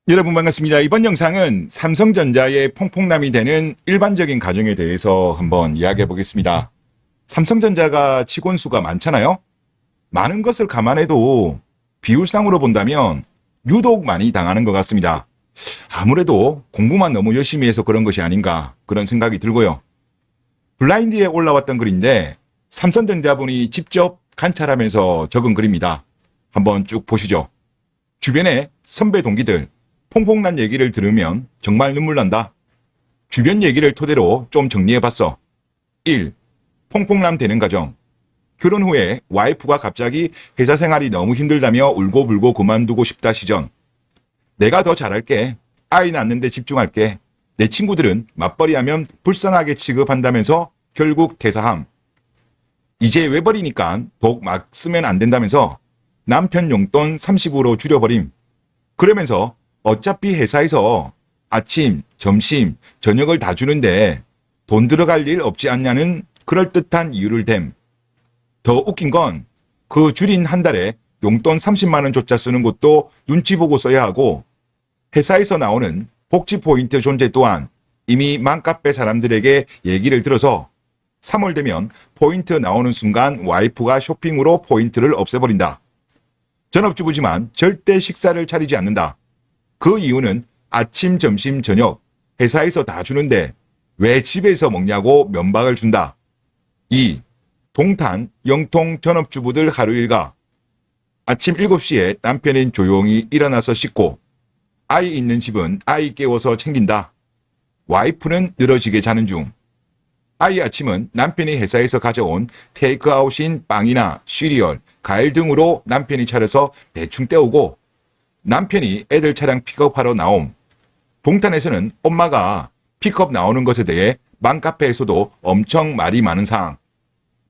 여러분 반갑습니다. 이번 영상은 삼성전자의 퐁퐁남이 되는 일반적인 가정에 대해서 한번 이야기해 보겠습니다. 삼성전자가 직원수가 많잖아요. 많은 것을 감안해도 비율상으로 본다면 유독 많이 당하는 것 같습니다. 아무래도 공부만 너무 열심히 해서 그런 것이 아닌가 그런 생각이 들고요. 블라인드에 올라왔던 글인데 삼성전자분이 직접 관찰하면서 적은 글입니다. 한번 쭉 보시죠. 주변에 선배 동기들 퐁퐁남 얘기를 들으면 정말 눈물 난다. 주변 얘기를 토대로 좀 정리해봤어. 1. 퐁퐁남 되는 가정. 결혼 후에 와이프가 갑자기 회사 생활이 너무 힘들다며 울고불고 그만두고 싶다 시전. 내가 더 잘할게. 아이 낳는데 집중할게. 내 친구들은 맞벌이하면 불쌍하게 취급한다면서 결국 퇴사함. 이제 외벌이니까 독 막 쓰면 안 된다면서 남편 용돈 30으로 줄여버림. 그러면서 어차피 회사에서 아침, 점심, 저녁을 다 주는데 돈 들어갈 일 없지 않냐는 그럴듯한 이유를 댐. 더 웃긴 건 그 줄인 한 달에 용돈 30만 원조차 쓰는 것도 눈치 보고 써야 하고 회사에서 나오는 복지 포인트 존재 또한 이미 맘카페 사람들에게 얘기를 들어서 3월 되면 포인트 나오는 순간 와이프가 쇼핑으로 포인트를 없애버린다. 전업주부지만 절대 식사를 차리지 않는다. 그 이유는 아침, 점심, 저녁 회사에서 다 주는데 왜 집에서 먹냐고 면박을 준다. 2. 동탄, 영통 전업주부들 하루 일과. 아침 7시에 남편인 조용히 일어나서 씻고 아이 있는 집은 아이 깨워서 챙긴다. 와이프는 늘어지게 자는 중. 아이 아침은 남편이 회사에서 가져온 테이크아웃인 빵이나 시리얼, 과일 등으로 남편이 차려서 대충 때우고 남편이 애들 차량 픽업하러 나옴. 동탄에서는 엄마가 픽업 나오는 것에 대해 맘카페에서도 엄청 말이 많은 상황.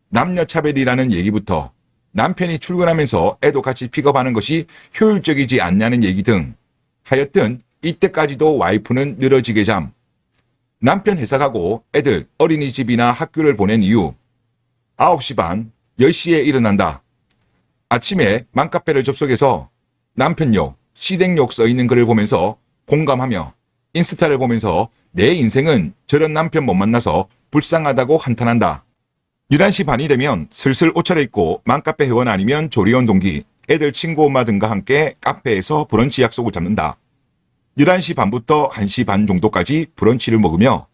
남녀차별이라는 얘기부터 남편이 출근하면서 애도 같이 픽업하는 것이 효율적이지 않냐는 얘기 등 하여튼 이때까지도 와이프는 늘어지게 잠. 남편 회사 가고 애들 어린이집이나 학교를 보낸 이유. 9시 반, 10시에 일어난다. 아침에 맘카페를 접속해서 남편욕, 시댁욕 써있는 글을 보면서 공감하며 인스타를 보면서 내 인생은 저런 남편 못 만나서 불쌍하다고 한탄한다. 11시 반이 되면 슬슬 옷 차려입고 맘카페 회원 아니면 조리원 동기, 애들 친구 엄마 등과 함께 카페에서 브런치 약속을 잡는다. 11시 반부터 1시 반 정도까지 브런치를 먹으며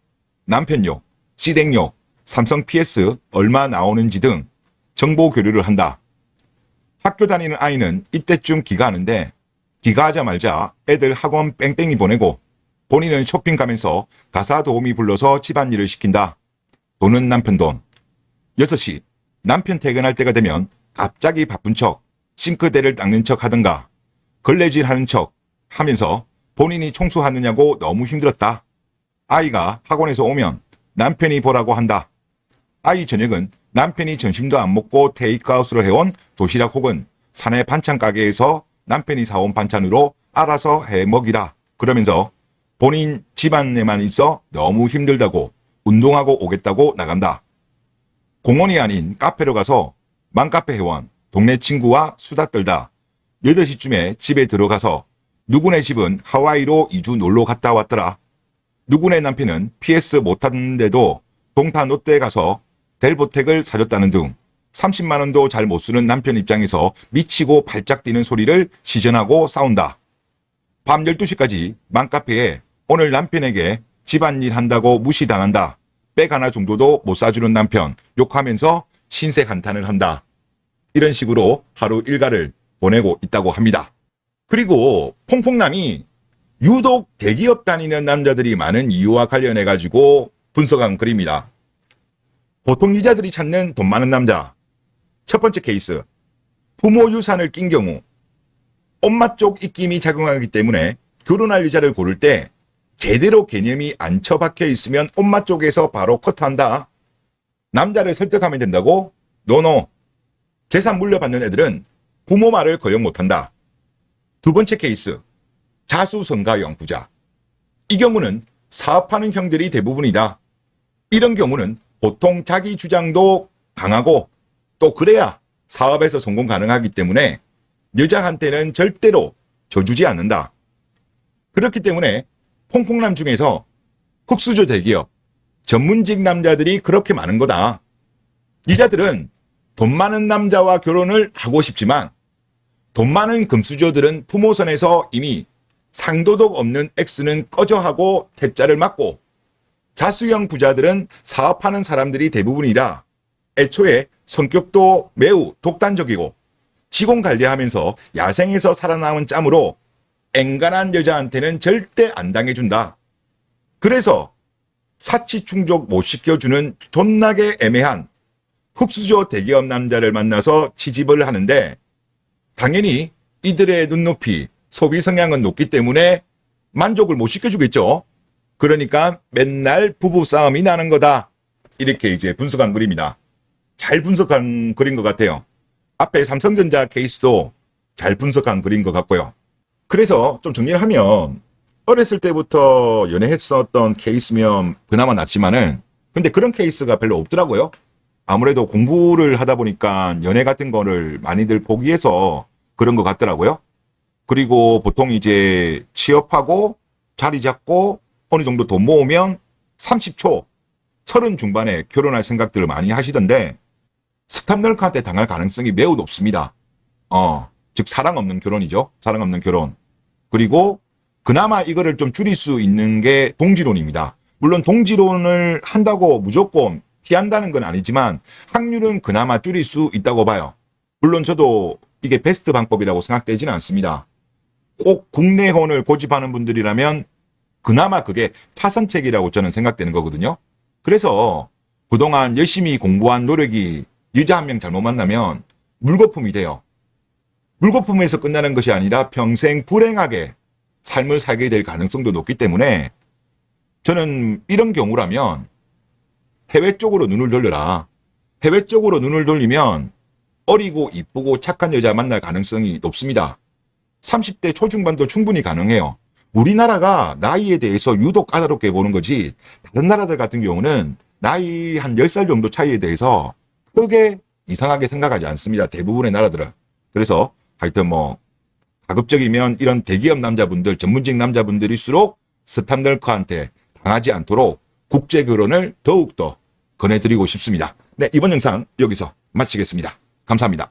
남편욕, 시댁욕, 삼성 PS 얼마 나오는지 등 정보 교류를 한다. 학교 다니는 아이는 이때쯤 귀가하는데 귀가하자마자 애들 학원 뺑뺑이 보내고 본인은 쇼핑 가면서 가사 도우미 불러서 집안일을 시킨다. 돈은 남편 돈. 6시 남편 퇴근할 때가 되면 갑자기 바쁜 척 싱크대를 닦는 척 하든가 걸레질 하는 척 하면서 본인이 청소하느냐고 너무 힘들었다. 아이가 학원에서 오면 남편이 보라고 한다. 아이 저녁은 남편이 점심도 안 먹고 테이크아웃으로 해온 도시락 혹은 사내 반찬 가게에서 남편이 사온 반찬으로 알아서 해 먹이라. 그러면서 본인 집안에만 있어 너무 힘들다고 운동하고 오겠다고 나간다. 공원이 아닌 카페로 가서 맘카페 회원, 동네 친구와 수다 떨다 8시쯤에 집에 들어가서 누구네 집은 하와이로 2주 놀러 갔다 왔더라. 누구네 남편은 PS 못하는데도 동탄 롯데에 가서 델보텍을 사줬다는 등 30만 원도 잘 못 쓰는 남편 입장에서 미치고 발작 뛰는 소리를 시전하고 싸운다. 밤 12시까지 맘카페에 오늘 남편에게 집안일 한다고 무시당한다. 백 하나 정도도 못 사주는 남편 욕하면서 신세 한탄을 한다. 이런 식으로 하루 일과를 보내고 있다고 합니다. 그리고 퐁퐁남이 유독 대기업 다니는 남자들이 많은 이유와 관련해가지고 분석한 글입니다. 보통 여자들이 찾는 돈 많은 남자. 첫 번째 케이스. 부모 유산을 낀 경우. 엄마 쪽 입김이 작용하기 때문에 결혼할 여자를 고를 때 제대로 개념이 안 처박혀 있으면 엄마 쪽에서 바로 컷한다. 남자를 설득하면 된다고? 노노. 재산 물려받는 애들은 부모 말을 거역 못한다. 두 번째 케이스. 자수성가형 부자. 이 경우는 사업하는 형들이 대부분이다. 이런 경우는 보통 자기 주장도 강하고 또 그래야 사업에서 성공 가능하기 때문에 여자한테는 절대로 져주지 않는다. 그렇기 때문에 퐁퐁남 중에서 흑수저 대기업, 전문직 남자들이 그렇게 많은 거다. 이자들은 돈 많은 남자와 결혼을 하고 싶지만 돈 많은 금수저들은 부모선에서 이미 상도덕 없는 X는 꺼져 하고 태자를 맞고 자수형 부자들은 사업하는 사람들이 대부분이라 애초에 성격도 매우 독단적이고 직원 관리하면서 야생에서 살아남은 짬으로 앵간한 여자한테는 절대 안 당해준다. 그래서 사치 충족 못 시켜주는 존나게 애매한 흑수저 대기업 남자를 만나서 취집을 하는데 당연히 이들의 눈높이, 소비 성향은 높기 때문에 만족을 못 시켜주겠죠. 그러니까 맨날 부부싸움이 나는 거다. 이렇게 이제 분석한 글입니다. 잘 분석한 글인 것 같아요. 앞에 삼성전자 케이스도 잘 분석한 글인 것 같고요. 그래서 좀 정리를 하면 어렸을 때부터 연애했었던 케이스면 그나마 낫지만은 근데 그런 케이스가 별로 없더라고요. 아무래도 공부를 하다 보니까 연애 같은 거를 많이들 포기해서 그런 것 같더라고요. 그리고 보통 이제 취업하고 자리 잡고 어느 정도 돈 모으면 30초, 30 중반에 결혼할 생각들을 많이 하시던데 스탑널크한테 당할 가능성이 매우 높습니다. 즉 사랑 없는 결혼이죠. 사랑 없는 결혼. 그리고 그나마 이거를 좀 줄일 수 있는 게 동지론입니다. 물론 동지론을 한다고 무조건 피한다는 건 아니지만 확률은 그나마 줄일 수 있다고 봐요. 물론 저도 이게 베스트 방법이라고 생각되지는 않습니다. 꼭 국내혼을 고집하는 분들이라면 그나마 그게 차선책이라고 저는 생각되는 거거든요. 그래서 그동안 열심히 공부한 노력이 여자 한 명 잘못 만나면 물거품이 돼요. 물거품에서 끝나는 것이 아니라 평생 불행하게 삶을 살게 될 가능성도 높기 때문에 저는 이런 경우라면 해외 쪽으로 눈을 돌려라. 해외 쪽으로 눈을 돌리면 어리고 이쁘고 착한 여자 만날 가능성이 높습니다. 30대 초중반도 충분히 가능해요. 우리나라가 나이에 대해서 유독 까다롭게 보는 거지 다른 나라들 같은 경우는 나이 한 10살 정도 차이에 대해서 크게 이상하게 생각하지 않습니다. 대부분의 나라들은. 그래서 하여튼 뭐 가급적이면 이런 대기업 남자분들, 전문직 남자분들일수록 스탑널크한테 당하지 않도록 국제 결혼을 더욱더 권해드리고 싶습니다. 네, 이번 영상 여기서 마치겠습니다. 감사합니다.